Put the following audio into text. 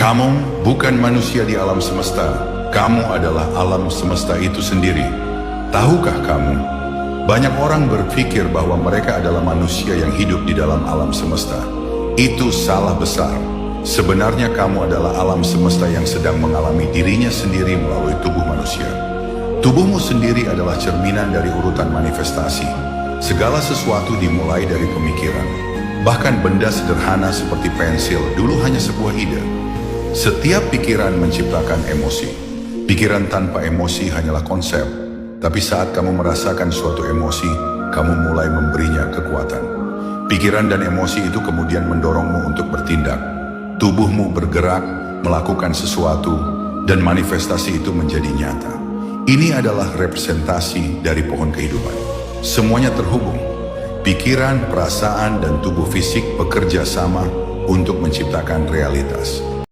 Kamu bukan manusia di alam semesta, kamu adalah alam semesta itu sendiri. Tahukah kamu? Banyak orang berpikir bahwa mereka adalah manusia yang hidup di dalam alam semesta. Itu salah besar. Sebenarnya kamu adalah alam semesta yang sedang mengalami dirinya sendiri melalui tubuh manusia. Tubuhmu sendiri adalah cerminan dari urutan manifestasi. Segala sesuatu dimulai dari pemikiran. Bahkan benda sederhana seperti pensil dulu hanya sebuah ide. Setiap pikiran menciptakan emosi. Pikiran tanpa emosi hanyalah konsep. Tapi saat kamu merasakan suatu emosi, kamu mulai memberinya kekuatan. Pikiran dan emosi itu kemudian mendorongmu untuk bertindak. Tubuhmu bergerak, melakukan sesuatu, dan manifestasi itu menjadi nyata. Ini adalah representasi dari pohon kehidupan. Semuanya terhubung. Pikiran, perasaan, dan tubuh fisik bekerja sama untuk menciptakan realitas.